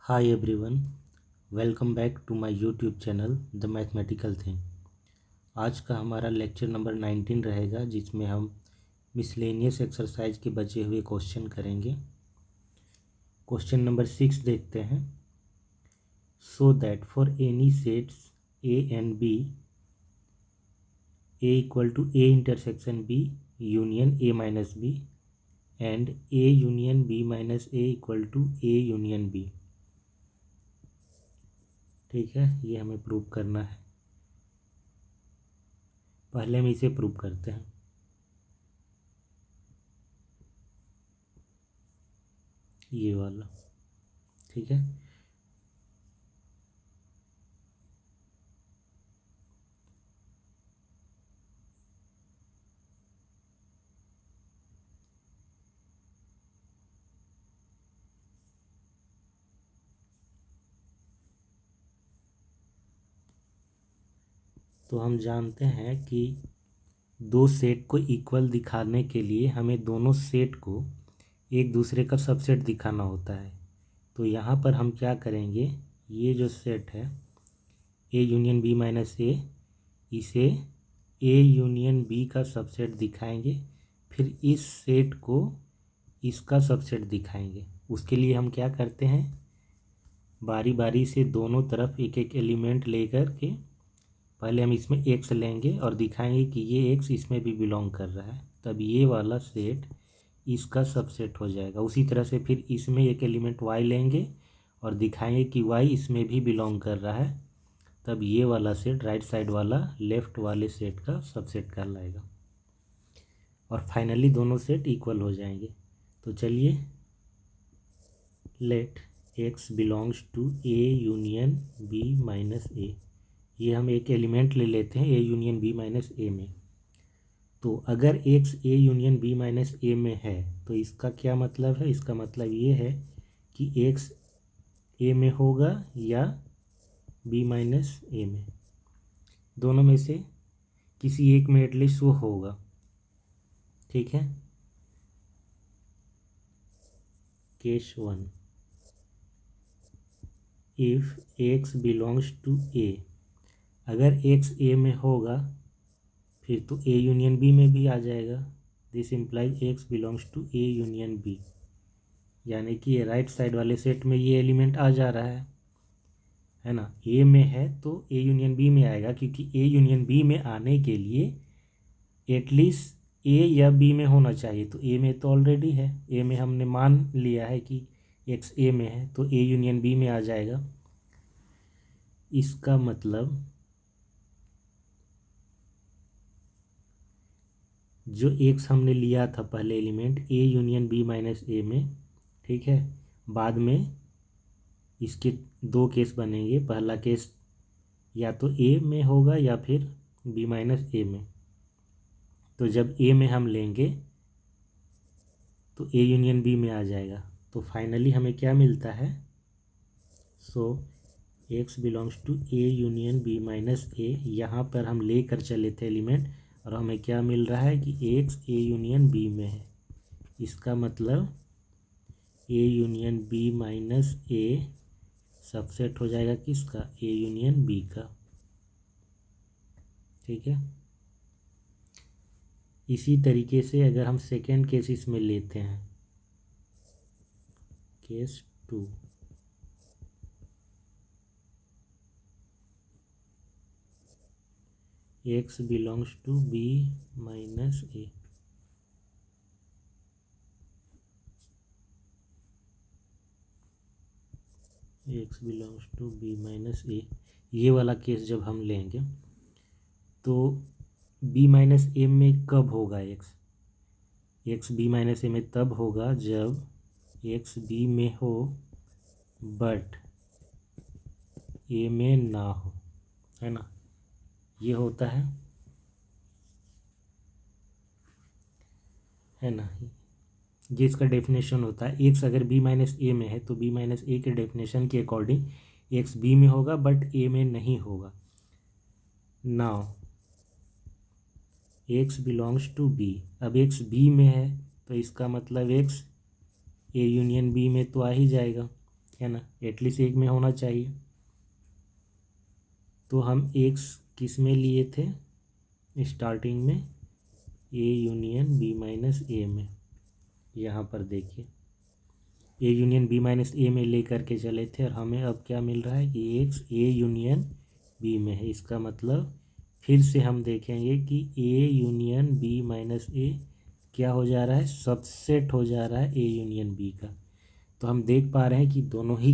Hi everyone, welcome back to my YouTube channel the mathematical thing. आज का हमारा lecture number 19 रहेगा, जिसमें हम मिसलेनियस एक्सरसाइज के बचे हुए क्वेश्चन करेंगे। क्वेश्चन नंबर 6 देखते हैं। So that for any sets A and B, A equal to A intersection B union A minus B and A union B minus A equal to A union B. ठीक है, ये हमें prove करना है। पहले हम इसे प्रूव करते हैं। ये वाला, ठीक है। तो हम जानते हैं कि दो सेट को इक्वल दिखाने के लिए हमें दोनों सेट को एक दूसरे का सबसेट दिखाना होता है। तो यहाँ पर हम क्या करेंगे, ये जो सेट है ए यूनियन बी माइनस ए, इसे ए यूनियन बी का सबसेट दिखाएंगे, फिर इस सेट को इसका सबसेट दिखाएंगे। उसके लिए हम क्या करते हैं, बारी बारी से दोनों तरफ एक एक एलिमेंट लेकर के पहले हम इसमें एक्स लेंगे और दिखाएंगे कि ये एक्स इसमें भी बिलोंग कर रहा है, तब ये वाला सेट इसका सबसेट हो जाएगा। उसी तरह से फिर इसमें एक एलिमेंट वाई लेंगे और दिखाएंगे कि वाई इसमें भी बिलोंग कर रहा है, तब ये वाला सेट राइट साइड वाला लेफ़्ट वाले सेट का सबसेट कहलाएगा। और फाइनली दोनों सेट इक्वल हो जाएंगे। तो चलिए, let x belongs to A union B minus A, ये हम एक एलिमेंट ले लेते हैं A union B minus A में। तो अगर x A union B minus A में है तो इसका क्या मतलब है, इसका मतलब ये है कि एक्स ए में होगा या बी माइनस ए में, दोनों में से किसी एक में एटलीस्ट वो होगा। ठीक है। Case 1, if x belongs to A, अगर एक्स ए में होगा फिर तो ए यूनियन बी में भी आ जाएगा। This implies X belongs to A union B, यानी कि ये राइट साइड वाले सेट में ये एलिमेंट आ जा रहा है ना। ए में है तो ए यूनियन बी में आएगा, क्योंकि ए यूनियन बी में आने के लिए एटलीस्ट ए या बी में होना चाहिए। तो ए में तो ऑलरेडी है, ए में हमने मान लिया है कि एक्स ए में है, तो ए यूनियन बी में आ जाएगा। इसका मतलब जो एक्स हमने लिया था पहले element A union B minus A में, ठीक है, बाद में इसके दो केस बनेंगे। पहला केस या तो ए में होगा या फिर बी माइनस ए में। तो जब ए में हम लेंगे तो ए यूनियन बी में आ जाएगा। तो फाइनली हमें क्या मिलता है, so x belongs to A union B minus A, यहाँ पर हम ले कर चले थे एलिमेंट और हमें क्या मिल रहा है कि एक्स ए यूनियन बी में है। इसका मतलब A union B minus A subset हो जाएगा किसका, ए यूनियन बी का। ठीक है। इसी तरीके से अगर हम सेकेंड केस इसमें लेते हैं, case 2, x belongs to B minus A, x belongs to B minus A, ये वाला केस जब हम लेंगे तो बी माइनस ए में कब होगा x, x B minus A में तब होगा जब एक्स बी में हो बट ए में ना हो, है ना। ये होता है ना, ये इसका डेफिनेशन होता है। एक्स अगर बी माइनस ए में है तो बी माइनस ए के डेफिनेशन के अकॉर्डिंग एक्स बी में होगा बट ए में नहीं होगा। Now X belongs to B, अब एक्स बी में है तो इसका मतलब एक्स ए यूनियन बी में तो आ ही जाएगा। है ना, एटलीस्ट एक में होना चाहिए। तो हम एक किस में लिए थे स्टार्टिंग में, ए यूनियन बी माइनस ए में। यहाँ पर देखिए ए यूनियन बी माइनस ए में ले करके चले थे और हमें अब क्या मिल रहा है कि एक्स ए यूनियन बी में है। इसका मतलब फिर से हम देखेंगे कि ए यूनियन बी माइनस ए क्या हो जा रहा है, सबसेट हो जा रहा है ए यूनियन बी का। तो हम देख पा रहे हैं कि दोनों ही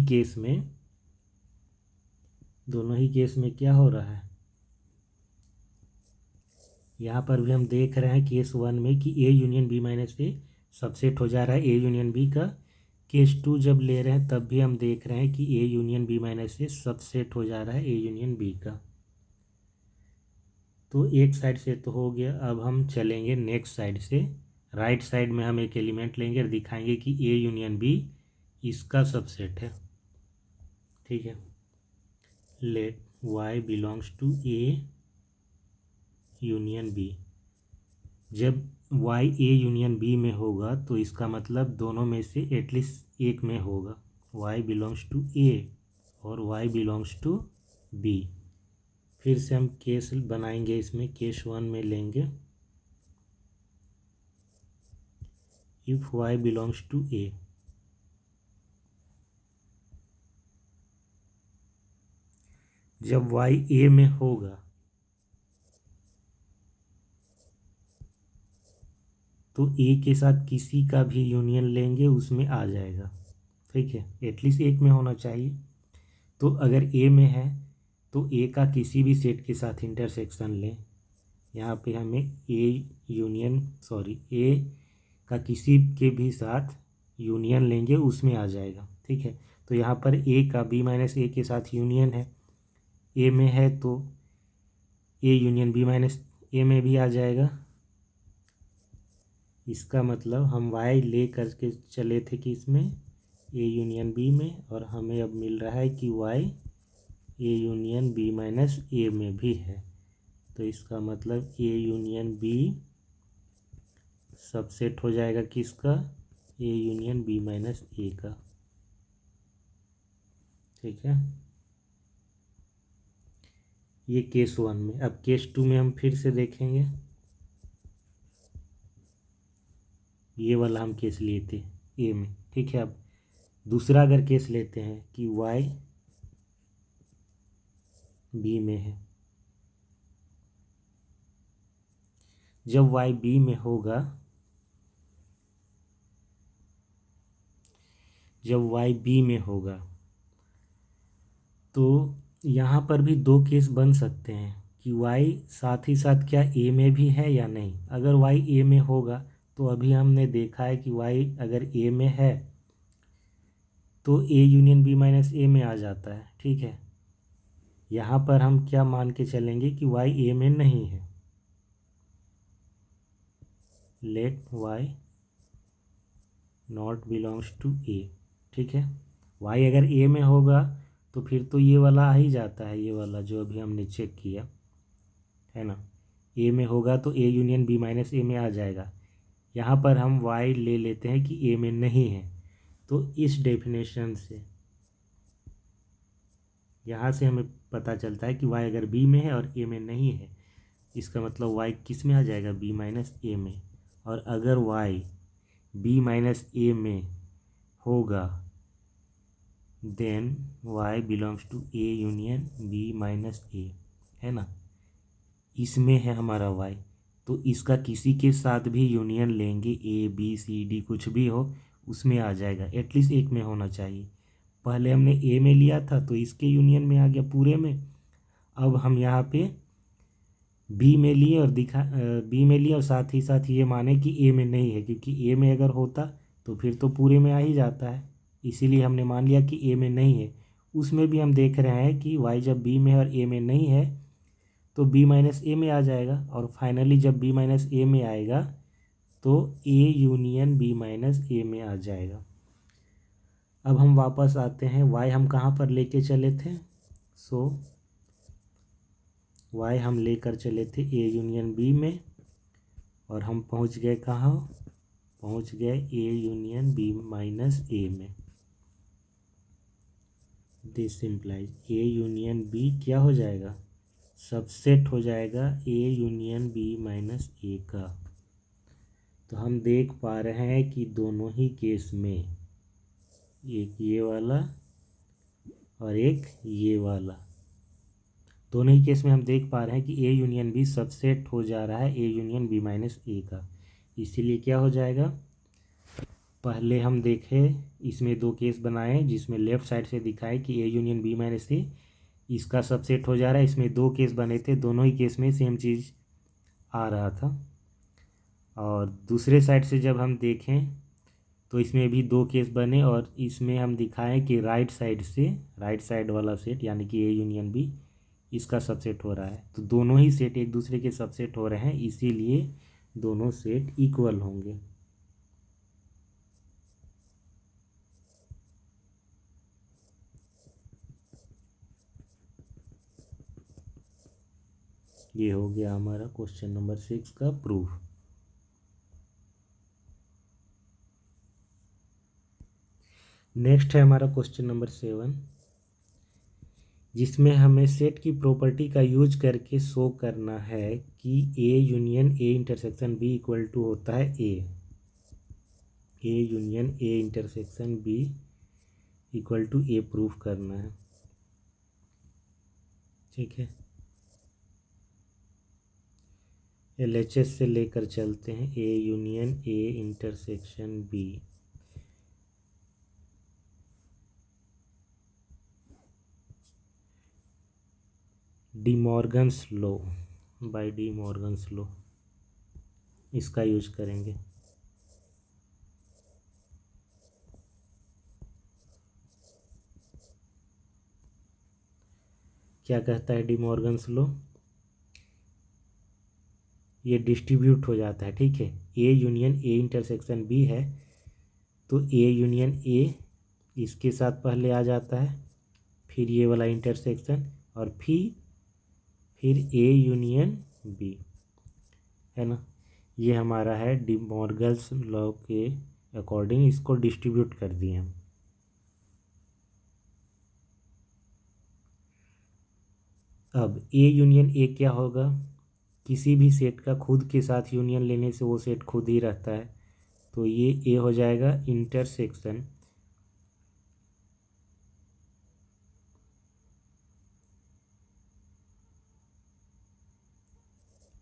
केस में क्या हो रहा है। यहाँ पर भी हम देख रहे हैं केस 1 में कि A union B minus A subset हो जा रहा है ए यूनियन बी का। केस 2 जब ले रहे हैं तब भी हम देख रहे हैं कि A union B minus A subset हो जा रहा है ए यूनियन बी का। तो एक साइड से तो हो गया, अब हम चलेंगे नेक्स्ट साइड से। राइट साइड में हम एक एलिमेंट लेंगे और दिखाएंगे कि ए यूनियन बी इसका सबसेट है। ठीक है, let Y belongs to A union B. जब वाई ए यूनियन बी में होगा तो इसका मतलब दोनों में से एटलीस्ट एक में होगा। वाई बिलोंग्स टू ए और वाई बिलोंग्स टू बी। फिर से हम केस बनाएंगे, इसमें केस 1 में लेंगे इफ वाई बिलोंग्स टू ए। जब वाई ए में होगा तो ए के साथ किसी का भी यूनियन लेंगे उसमें आ जाएगा। ठीक है, एटलीस्ट एक में होना चाहिए। तो अगर ए में है तो ए का किसी भी सेट के साथ इंटरसेक्शन लें। यहाँ पे हमें ए का किसी के भी साथ यूनियन लेंगे उसमें आ जाएगा। ठीक है, तो यहाँ पर ए का बी माइनस ए के साथ यूनियन है, ए में है तो A union B minus A में भी आ जाएगा। इसका मतलब हम वाई ले करके चले थे कि इसमें ए यूनियन बी में, और हमें अब मिल रहा है कि Y A union B minus A में भी है। तो इसका मतलब ए यूनियन बी सबसेट हो जाएगा किसका, ए यूनियन बी माइनस ए का। ठीक है, ये केस 1 में। अब केस 2 में हम फिर से देखेंगे, ये वाला हम केस लिए थे ए में। ठीक है, अब दूसरा अगर केस लेते हैं कि वाई बी में है। जब वाई बी में होगा, तो यहाँ पर भी दो केस बन सकते हैं कि वाई साथ ही साथ क्या ए में भी है या नहीं। अगर वाई ए में होगा तो अभी हमने देखा है कि वाई अगर ए में है तो A union B minus A में आ जाता है। ठीक है, यहाँ पर हम क्या मान के चलेंगे कि वाई ए में नहीं है। Let Y not belongs to A. ठीक है, वाई अगर ए में होगा तो फिर तो ये वाला आ ही जाता है, ये वाला जो अभी हमने चेक किया है ना। ए में होगा तो A union B minus A में आ जाएगा। यहाँ पर हम वाई ले लेते हैं कि ए में नहीं है, तो इस डेफिनेशन से यहाँ से हमें पता चलता है कि वाई अगर बी में है और ए में नहीं है, इसका मतलब वाई किस में आ जाएगा, बी माइनस ए में। और अगर वाई बी माइनस ए में होगा then Y belongs to A union B minus A, है ना। इसमें है हमारा वाई, तो इसका किसी के साथ भी यूनियन लेंगे, ए बी सी डी कुछ भी हो उसमें आ जाएगा। एटलीस्ट एक में होना चाहिए। पहले हमने ए में लिया था तो इसके यूनियन में आ गया पूरे में। अब हम यहाँ पे बी में लिए और साथ ही साथ ये माने कि ए में नहीं है, क्योंकि ए में अगर होता तो फिर तो पूरे में आ ही जाता है। इसीलिए हमने मान लिया कि ए में नहीं है। उसमें भी हम देख रहे हैं कि वाई जब बी में और ए में नहीं है तो बी माइनस ए में आ जाएगा, और फाइनली जब बी माइनस ए में आएगा तो A union B minus A में आ जाएगा। अब हम वापस आते हैं, वाई हम कहाँ पर लेके चले थे, वाई हम लेकर चले थे ए यूनियन बी में, और हम पहुँच गए कहाँ, पहुँच गए A union B minus A में। This implies A union B क्या हो जाएगा, सबसेट हो जाएगा A union B minus A का। तो हम देख पा रहे हैं कि दोनों ही केस में, एक ये वाला और एक ये वाला, दोनों ही केस में हम देख पा रहे हैं कि ए यूनियन बी सबसेट हो जा रहा है A union B minus A का। इसीलिए क्या हो जाएगा, पहले हम देखें इसमें दो केस बनाए जिसमें लेफ़्ट साइड से दिखाए कि ए यूनियन बी माइनस ए इसका सबसेट हो जा रहा है। इसमें दो केस बने थे, दोनों ही केस में सेम चीज़ आ रहा था। और दूसरे साइड से जब हम देखें तो इसमें भी दो केस बने और इसमें हम दिखाएं कि राइट साइड वाला सेट यानी कि ए यूनियन बी इसका सबसेट हो रहा है। तो दोनों ही सेट एक दूसरे के सबसेट हो रहे हैं, इसीलिए दोनों सेट इक्वल होंगे। ये हो गया हमारा क्वेश्चन नंबर 6 का प्रूफ। नेक्स्ट है हमारा क्वेश्चन नंबर 7, जिसमें हमें सेट की प्रॉपर्टी का यूज करके शो करना है कि A union A intersection B equal to होता है A union A intersection B equal to A proof करना है। ठीक है, LHS से लेकर चलते हैं, A union A intersection B. De Morgan's law, by De Morgan's law इसका यूज करेंगे। क्या कहता है डी मॉर्गन्स लॉ, ये डिस्ट्रीब्यूट हो जाता है। ठीक है, A union A intersection B है तो ए यूनियन ए इसके साथ पहले आ जाता है, फिर ये वाला इंटरसेक्शन और फिर ए यूनियन बी, है ना। ये हमारा है डी मॉर्गन्स लॉ के अकॉर्डिंग इसको डिस्ट्रीब्यूट कर दिए हम। अब ए यूनियन ए क्या होगा, किसी भी सेट का खुद के साथ यूनियन लेने से वो सेट खुद ही रहता है, तो ये ए हो जाएगा इंटरसेक्शन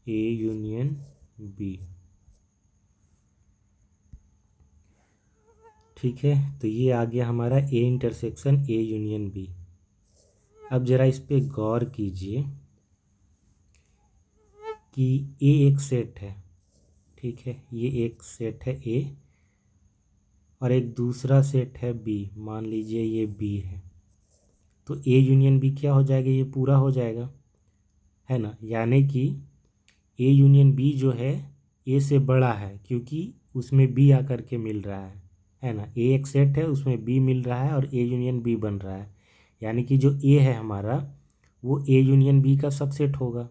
ए यूनियन बी। ठीक है, तो ये आ गया हमारा A intersection A union B. अब ज़रा इस पे गौर कीजिए कि ए एक सेट है। ठीक है, ये एक सेट है ए और एक दूसरा सेट है बी, मान लीजिए ये बी है, तो ए यूनियन बी क्या हो जाएगा, ये पूरा हो जाएगा, है ना। यानी कि ए यूनियन बी जो है ए से बड़ा है क्योंकि उसमें बी आकर के मिल रहा है ना। ए एक सेट है, उसमें बी मिल रहा है और ए यूनियन बी बन रहा है, यानी कि जो ए है हमारा वो ए यूनियन बी का सबसेट होगा,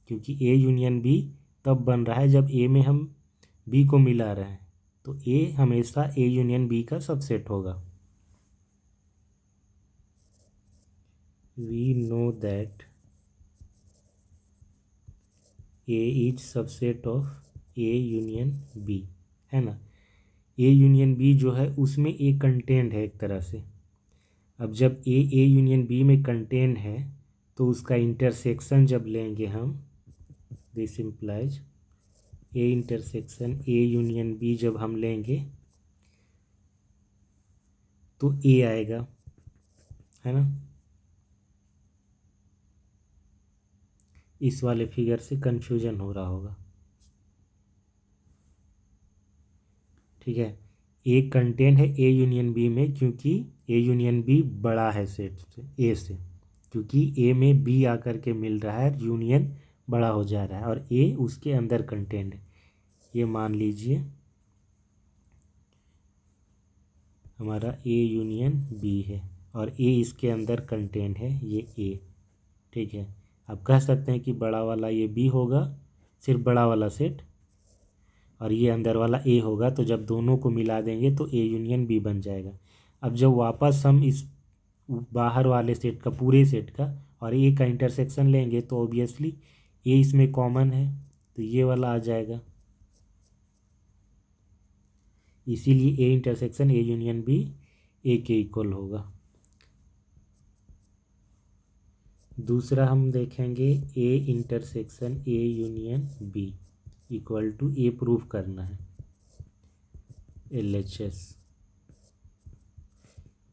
क्योंकि ए यूनियन बी तब बन रहा है जब ए में हम बी को मिला रहे हैं, तो ए हमेशा ए यूनियन बी का सबसेट होगा। We know that A is subset of A union B, है ना। ए यूनियन बी जो है उसमें ए कंटेंट है एक तरह से। अब जब ए यूनियन बी में कंटेंट है तो उसका इंटरसेक्शन जब लेंगे हम, this implies A intersection A union B जब हम लेंगे तो ए आएगा, है ना। इस वाले फिगर से कंफ्यूजन हो रहा होगा। ठीक है, ए कंटेंट है ए यूनियन बी में क्योंकि ए यूनियन बी बड़ा है सेट से ए से, क्योंकि ए में बी आकर के मिल रहा है, यूनियन बड़ा हो जा रहा है और ए उसके अंदर कंटेंट है। ये मान लीजिए हमारा ए यूनियन बी है और ए इसके अंदर कंटेंट है, ये ए। ठीक है, आप कह सकते हैं कि बड़ा वाला ये बी होगा, सिर्फ बड़ा वाला सेट, और ये अंदर वाला ए होगा, तो जब दोनों को मिला देंगे तो ए यूनियन बी बन जाएगा। अब जब वापस हम इस बाहर वाले सेट का, पूरे सेट का, और ए का इंटरसेक्शन लेंगे तो ऑब्वियसली ए इसमें कॉमन है तो ये वाला आ जाएगा, इसीलिए A intersection A union B A के इक्वल होगा। दूसरा हम देखेंगे A intersection A union B equal to A proof करना है, LHS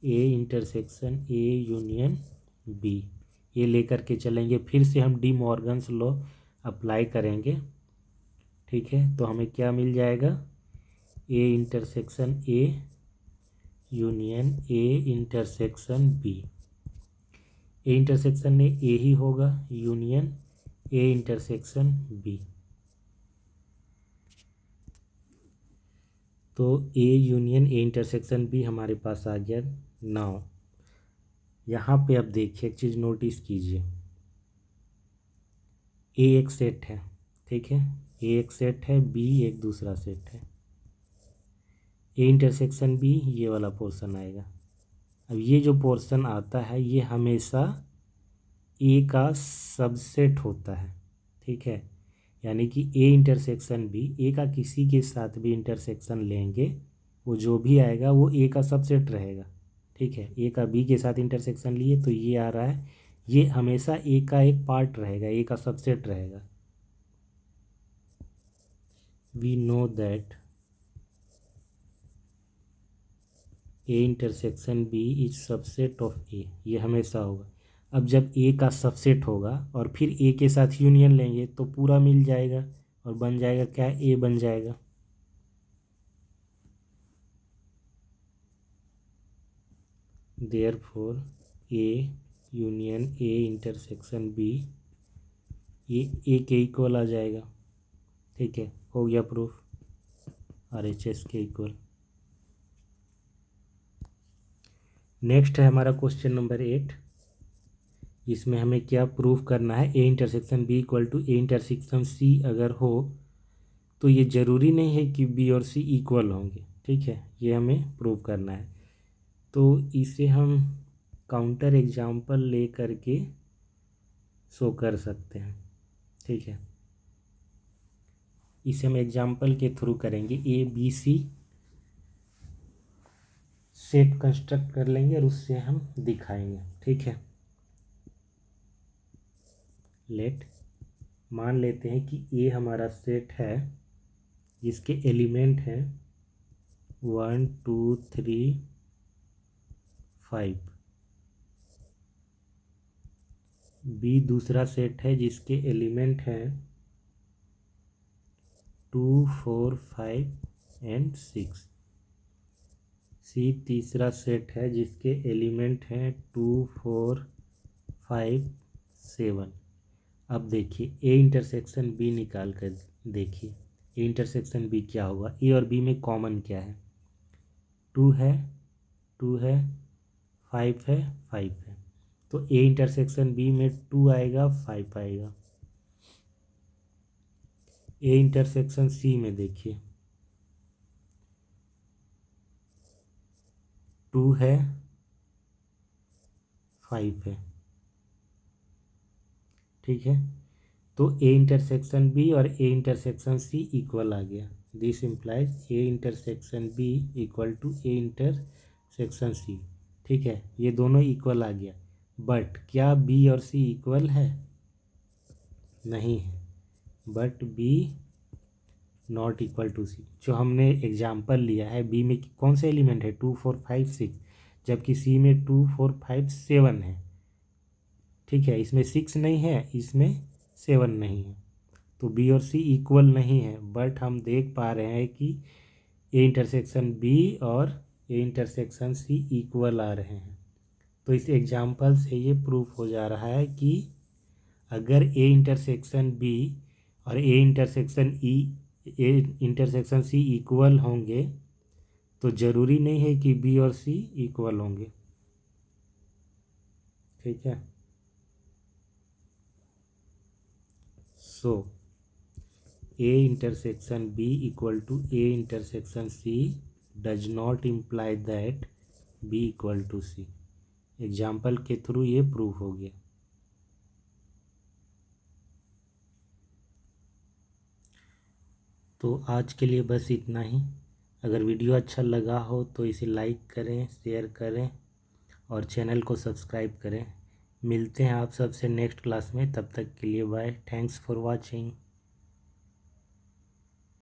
A intersection A union B, ये लेकर के चलेंगे। फिर से हम डी मॉर्गन्स लॉ अप्लाई करेंगे, ठीक है। तो हमें क्या मिल जाएगा, A intersection A union A intersection B, A intersection में ए ही होगा, यूनियन ए इंटरसेक्शन बी। तो A union A intersection B हमारे पास आ गया। नाउ यहाँ पे अब देखिए एक चीज़ नोटिस कीजिए, ए एक सेट है, ठीक है, ए एक सेट है, बी एक दूसरा सेट है। ए इंटरसेक्शन बी ये वाला पोर्शन आएगा। अब ये जो पोर्शन आता है ये हमेशा ए का सबसेट होता है, ठीक है। यानी कि ए इंटरसेक्शन बी, ए का किसी के साथ भी इंटरसेक्शन लेंगे वो जो भी आएगा वो ए का सबसेट रहेगा, ठीक है। ए का बी के साथ इंटरसेक्शन लिए तो ये आ रहा है, ये हमेशा ए का एक पार्ट रहेगा, ए का सबसेट रहेगा। We know that A intersection B is subset of A, ये हमेशा होगा। अब जब ए का सबसेट होगा और फिर ए के साथ यूनियन लेंगे तो पूरा मिल जाएगा और बन जाएगा क्या, ए बन जाएगा। Therefore A union A intersection B ये ए के इक्वल आ जाएगा, ठीक है, हो गया प्रूफ, RHS के इक्वल। नेक्स्ट है हमारा क्वेश्चन नंबर 8, इसमें हमें क्या प्रूफ करना है, A intersection B equal to A intersection C अगर हो तो ये ज़रूरी नहीं है कि बी और सी इक्वल होंगे, ठीक है, ये हमें प्रूव करना है। तो इसे हम काउंटर एग्जाम्पल ले करके शो कर सकते हैं, ठीक है। इसे हम एग्जाम्पल के थ्रू करेंगे, A B C set construct कर लेंगे और उससे हम दिखाएंगे, ठीक है। लेट मान लेते हैं कि ए हमारा सेट है जिसके एलिमेंट हैं 1 2 3 5, बी दूसरा सेट है जिसके एलिमेंट हैं 2 4 5 एंड 6, सी तीसरा सेट है जिसके एलिमेंट हैं 2 4 5 7। अब देखिए ए इंटरसेक्शन बी निकाल कर देखिए, ए इंटरसेक्शन बी क्या होगा, ए और बी में कॉमन क्या है, 2 है 2 है, 5 है 5 है, तो ए इंटरसेक्शन बी में 2 आएगा 5 आएगा। ए इंटरसेक्शन सी में देखिए 2 है 5 है, ठीक है। तो ए इंटरसेक्शन बी और ए इंटरसेक्शन सी इक्वल आ गया, this implies A intersection B equal to A intersection C, ठीक है, ये दोनों इक्वल आ गया। बट क्या बी और सी इक्वल है, नहीं है, but B not equal to C. जो हमने एग्जाम्पल लिया है बी में कौन से एलिमेंट है 2 4 5 6, जबकि सी में 2 4 5 7 है, ठीक है, इसमें 6 नहीं है, इसमें 7 नहीं है, तो बी और सी इक्वल नहीं है। बट हम देख पा रहे हैं कि ए इंटरसेक्शन बी और ए इंटरसेक्शन सी इक्वल आ रहे हैं। तो इस एग्जाम्पल से ये प्रूफ हो जा रहा है कि अगर ए इंटरसेक्शन बी और ए इंटरसेक्शन सी इक्वल होंगे तो ज़रूरी नहीं है कि बी और सी इक्वल होंगे, ठीक है। So A intersection B equal to A intersection C does not imply that B equal to C, example के थ्रू ये प्रूव हो गया। तो आज के लिए बस इतना ही। अगर वीडियो अच्छा लगा हो तो इसे लाइक करें, शेयर करें और चैनल को सब्सक्राइब करें। मिलते हैं आप सबसे नेक्स्ट क्लास में, तब तक के लिए बाय। Thanks for watching.